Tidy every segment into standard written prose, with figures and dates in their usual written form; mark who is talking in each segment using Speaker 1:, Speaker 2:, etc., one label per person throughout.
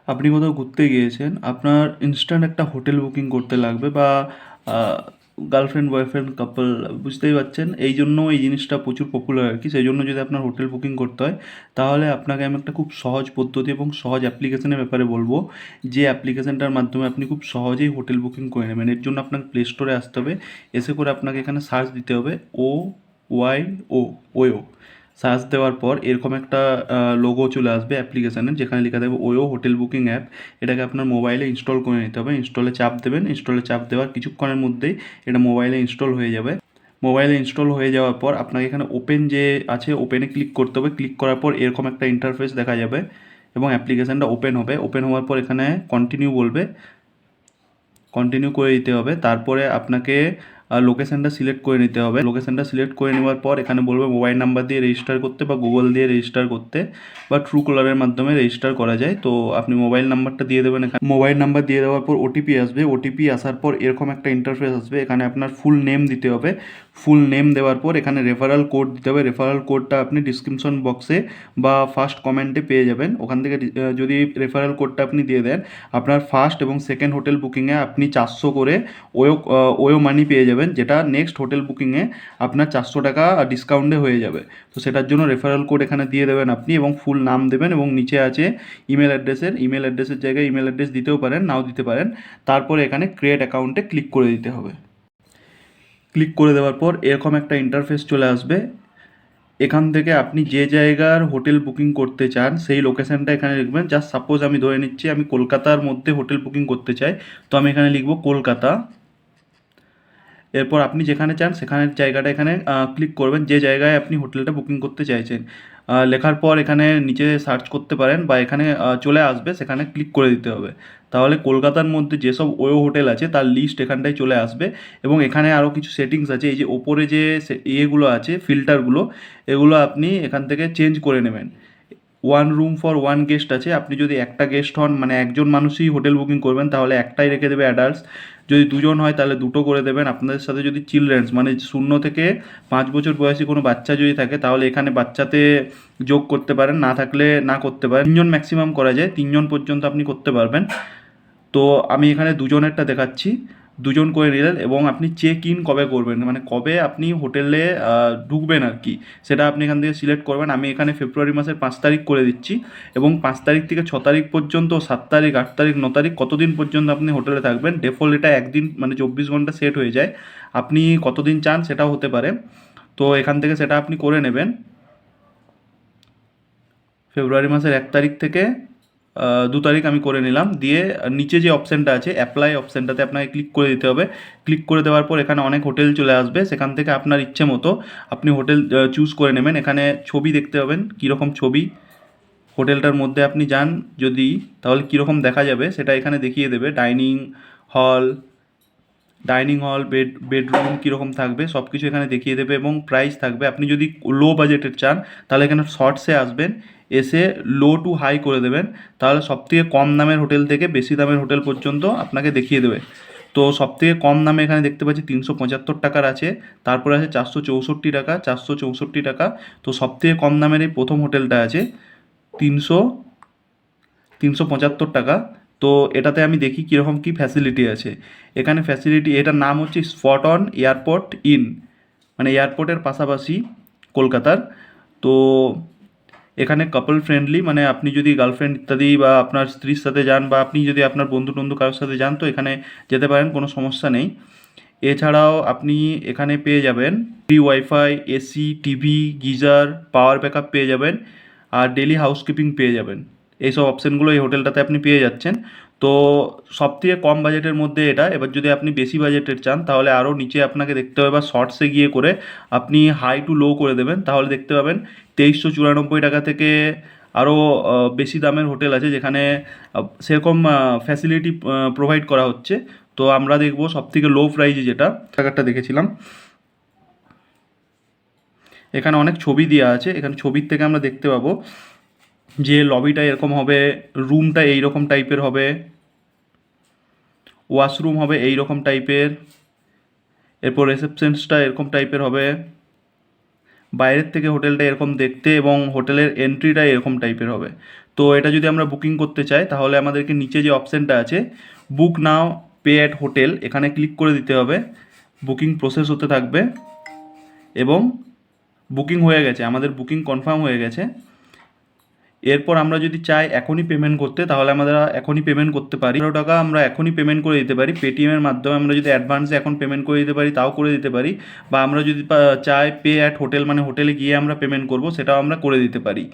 Speaker 1: আপনি কোথাও ঘুরতে গিয়েছেন, আপনার ইনস্ট্যান্ট একটা হোটেল বুকিং করতে লাগবে বা গার্লফ্রেন্ড বয়ফ্রেন্ড কাপল, বুঝতেই পারছেন, এই জন্য এই জিনিসটা প্রচুর পপুলার আর কি। সেই জন্য যদি আপনার হোটেল বুকিং করতে হয়, তাহলে আপনাকে আমি একটা খুব সহজ পদ্ধতি এবং সহজ অ্যাপ্লিকেশনের ব্যাপারে বলবো, যে অ্যাপ্লিকেশনটার মাধ্যমে আপনি খুব সহজেই হোটেল বুকিং করে নেবেন। এর জন্য আপনাকে প্লে স্টোরে আসতে হবে, এসে করে আপনাকে এখানে সার্চ দিতে হবে ওয়াই ও ওয়ো। সার্চ দেওয়ার পর এরকম একটা লোগো চলে আসবে অ্যাপ্লিকেশানের, যেখানে লেখা থাকবে ওয়ো হোটেল বুকিং অ্যাপ। এটাকে আপনার মোবাইলে ইনস্টল করে নিতে হবে। ইনস্টলে চাপ দেবেন, ইনস্টলে চাপ দেওয়ার কিছুক্ষণের মধ্যেই এটা মোবাইলে ইনস্টল হয়ে যাবে। মোবাইলে ইনস্টল হয়ে যাওয়ার পর আপনাকে এখানে ওপেন যে আছে, ওপেনে ক্লিক করতে হবে। ক্লিক করার পর এরকম একটা ইন্টারফেস দেখা যাবে এবং অ্যাপ্লিকেশানটা ওপেন হবে। ওপেন হওয়ার পর এখানে কন্টিনিউ বলবে, কন্টিনিউ করে দিতে হবে। তারপরে আপনাকে লোকেশানটা সিলেক্ট করে নিতে হবে। লোকেশানটা সিলেক্ট করে নেওয়ার পর এখানে বলবে মোবাইল নাম্বার দিয়ে রেজিস্টার করতে বা গুগল দিয়ে রেজিস্টার করতে বা ট্রু কলারের মাধ্যমে রেজিস্টার করা যায়। তো আপনি মোবাইল নাম্বারটা দিয়ে দেবেন। এখানে মোবাইল নাম্বার দিয়ে দেওয়ার পর ওটিপি আসবে। ওটিপি আসার পর এরকম একটা ইন্টারফেস আসবে। এখানে আপনার ফুল নেম দিতে হবে। ফুল নেম দেওয়ার পর এখানে রেফারাল কোড দিতে হবে। রেফারাল কোডটা আপনি ডিসক্রিপশন বক্সে বা ফার্স্ট কমেন্টে পেয়ে যাবেন। ওখান থেকে যদি রেফারাল কোডটা আপনি দিয়ে দেন, আপনার ফার্স্ট এবং সেকেন্ড হোটেল বুকিংয়ে আপনি 400 করে ওয়ো মানি পেয়ে যাবেন, যেটা নেক্সট হোটেল বুকিংয়ে আপনার 400 টাকা ডিসকাউন্টে হয়ে যাবে। তো সেটার জন্য রেফারেল কোড এখানে দিয়ে দেবেন আপনি এবং ফুল নাম দেবেন এবং নিচে আছে ইমেল অ্যাড্রেসের জায়গায় ইমেল অ্যাড্রেস দিতেও পারেন, নাও দিতে পারেন। তারপরে এখানে ক্রিয়েট অ্যাকাউন্টে ক্লিক করে দিতে হবে। ক্লিক করে দেওয়ার পর এরকম একটা ইন্টারফেস চলে আসবে। এখান থেকে আপনি যে জায়গার হোটেল বুকিং করতে চান সেই লোকেশানটা এখানে লিখবেন। জাস্ট সাপোজ আমি ধরে নিচ্ছি আমি কলকাতার মধ্যে হোটেল বুকিং করতে চাই, তো আমি এখানে লিখব কলকাতা। এরপর আপনি যেখানে চান সেখানের জায়গাটা এখানে ক্লিক করবেন, যে জায়গায় আপনি হোটেলটা বুকিং করতে চাইছেন। লেখার পর এখানে নিচে সার্চ করতে পারেন বা এখানে চলে আসবে, সেখানে ক্লিক করে দিতে হবে। তাহলে কলকাতার মধ্যে যেসব ওয়ো হোটেল আছে তার লিস্ট এখানটায় চলে আসবে। এবং এখানে আরও কিছু সেটিংস আছে, এই যে ওপরে যে ইয়েগুলো আছে ফিল্টারগুলো, এগুলো আপনি এখান থেকে চেঞ্জ করে নেবেন। One room for one guest আছে, আপনি যদি একটা গেস্ট হন, মানে একজন মানুষই হোটেল বুকিং করবেন, তাহলে একটাই রেখে দেবে অ্যাডাল্টস। যদি দুজন হয় তাহলে দুটো করে দেবেন। আপনাদের সাথে যদি চিলড্রেন্স মানে 0 থেকে 5 বছর বয়সী কোনো বাচ্চা যদি থাকে, তাহলে এখানে বাচ্চাতে যোগ করতে পারেন, না থাকলে না করতে পারেন। 3জন ম্যাক্সিমাম করা যায়, 3জন পর্যন্ত আপনি করতে পারবেন। তো আমি এখানে দুজনেরটা দেখাচ্ছি। দুজন করে নিলেন এবং আপনি চেক ইন কবে করবেন, মানে কবে আপনি হোটেলে ঢুকবেন আর কি, সেটা আপনি এখান থেকে সিলেক্ট করবেন। আমি এখানে ফেব্রুয়ারি মাসের 5 তারিখ করে দিচ্ছি এবং 5 তারিখ থেকে 6 তারিখ পর্যন্ত, 7 তারিখ, 8 তারিখ, 9 তারিখ, কতদিন পর্যন্ত আপনি হোটেলে থাকবেন। ডিফল্ট এটা একদিন মানে 24 ঘন্টা সেট হয়ে যায়, আপনি কতদিন চান সেটাও হতে পারে। তো এখান থেকে সেটা আপনি করে নেবেন। ফেব্রুয়ারি মাসের 1 তারিখ থেকে 2 তারিখ আমি করে নিলাম। দিয়ে নিচে যে অপশানটা আছে অ্যাপ্লাই, অপশানটাতে আপনাকে ক্লিক করে দিতে হবে। ক্লিক করে দেওয়ার পর এখানে অনেক হোটেল চলে আসবে, সেখান থেকে আপনার ইচ্ছে মতো আপনি হোটেল চুজ করে নেবেন। এখানে ছবি দেখতে পাবেন, কীরকম ছবি হোটেলটার মধ্যে আপনি যান যদি, তাহলে কীরকম দেখা যাবে সেটা এখানে দেখিয়ে দেবে। হল ডাইনিং হল, বেডরুম কীরকম থাকবে সব কিছু এখানে দেখিয়ে দেবে এবং প্রাইস থাকবে। আপনি যদি লো বাজেটের চান তাহলে এখানে শর্টসে আসবেন, এসে লো টু হাই করে দেবেন, তাহলে সবথেকে কম দামের হোটেল থেকে বেশি দামের হোটেল পর্যন্ত আপনাকে দেখিয়ে দেবে। তো সবথেকে কম দামে এখানে দেখতে পাচ্ছি 375 টাকার আছে, তারপরে আছে 464 টাকা, 464 টাকা। তো সবথেকে কম দামের এই প্রথম হোটেলটা আছে 300 375 টাকা। তো এটাতে আমি দেখি কীরকম কী ফ্যাসিলিটি আছে। এখানে ফ্যাসিলিটি, এটার নাম হচ্ছে স্পট অন এয়ারপোর্ট ইন, মানে এয়ারপোর্টের পাশাপাশি কলকাতার। তো এখানে কাপল ফ্রেন্ডলি, মানে আপনি যদি গার্লফ্রেন্ড ইত্যাদি বা আপনার স্ত্রীর সাথে যান বা আপনি যদি আপনার বন্ধু টন্ধু কারোর সাথে যান, তো এখানে যেতে পারেন, কোনো সমস্যা নেই। এছাড়াও আপনি এখানে পেয়ে যাবেন free wifi, AC, TV, geyser, power backup পেয়ে যাবেন আর ডেলি হাউসকিপিং পেয়ে যাবেন। এইসব অপশানগুলো এই হোটেলটাতে আপনি পেয়ে যাচ্ছেন। তো সবথেকে কম বাজেটের মধ্যে এটা। এবার যদি আপনি বেশি বাজেটের চান তাহলে আরও নিচে আপনাকে দেখতে হবে বা শর্টসে গিয়ে করে আপনি হাই টু লো করে দেবেন, তাহলে দেখতে পাবেন 2394 টাকা থেকে আরও বেশি দামের হোটেল আছে, যেখানে সেরকম ফ্যাসিলিটি প্রোভাইড করা হচ্ছে। তো আমরা দেখব সবথেকে লো প্রাইজে যেটা টাকারটা দেখেছিলাম। এখানে অনেক ছবি দেওয়া আছে, এখানে ছবির থেকে আমরা দেখতে পাবো যে লবিটা এরকম হবে, রুমটা এই রকম টাইপের হবে, ওয়াশরুম হবে এই রকম টাইপের, এরপর রিসেপশনসটা এরকম টাইপের হবে, বাইরের থেকে হোটেলটা এরকম দেখতে এবং হোটেলের এন্ট্রিটা এরকম টাইপের হবে। তো এটা যদি আমরা বুকিং করতে চাই তাহলে আমাদেরকে নিচে যে অপশানটা আছে বুক নাও পে অ্যাট হোটেল, এখানে ক্লিক করে দিতে হবে। বুকিং প্রসেস হতে থাকবে এবং বুকিং হয়ে গেছে, আমাদের বুকিং কনফার্ম হয়ে গেছে। এরপর আমরা যদি চাই এখনই পেমেন্ট করতে তাহলে আমরা এখনই পেমেন্ট করতে পারি। 15 টাকা আমরা এখনই পেমেন্ট করে দিতে পারি। পেটিএমের মাধ্যমে আমরা যদি অ্যাডভান্সে এখন পেমেন্ট করে দিতে পারি তাও করে দিতে পারি, বা আমরা যদি চাই পে অ্যাট হোটেল মানে হোটেলে গিয়ে আমরা পেমেন্ট করব সেটাও আমরা করে দিতে পারি।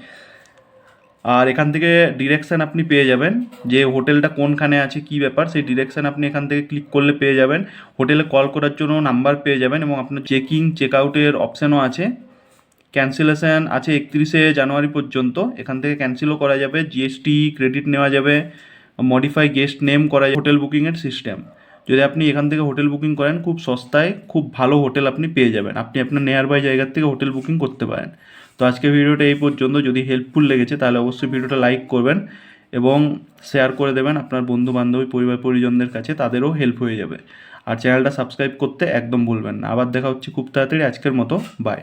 Speaker 1: আর এখান থেকে ডিরেকশান আপনি পেয়ে যাবেন যে হোটেলটা কোনখানে আছে কী ব্যাপার, সেই ডিরেকশান আপনি এখান থেকে ক্লিক করলে পেয়ে যাবেন। হোটেলে কল করার জন্য নাম্বার পেয়ে যাবেন এবং আপনার চেকিং চেক আউটের অপশানও আছে। ক্যান্সেলেশন আছে 31শে জানুয়ারি পর্যন্ত, এখান থেকে ক্যান্সেলও করা যাবে, জিএসটি ক্রেডিট নেওয়া যাবে, মডিফাই গেস্ট নেম করা যাবে। হোটেল বুকিংয়ের সিস্টেম যদি আপনি এখান থেকে হোটেল বুকিং করেন খুব সস্তায় খুব ভালো হোটেল আপনি পেয়ে যাবেন, আপনি আপনার নিয়ার বাই জায়গার থেকে হোটেল বুকিং করতে পারেন। তো আজকে ভিডিওটা এই পর্যন্ত। যদি হেল্পফুল লেগেছে তাহলে অবশ্যই ভিডিওটা লাইক করবেন এবং শেয়ার করে দেবেন আপনার বন্ধু বান্ধবী পরিবার পরিজনদের কাছে, তাদেরও হেল্প হয়ে যাবে। আর চ্যানেলটা সাবস্ক্রাইব করতে একদম ভুলবেন না। আবার দেখা হচ্ছে খুব তাড়াতাড়ি, আজকের মতো বাই।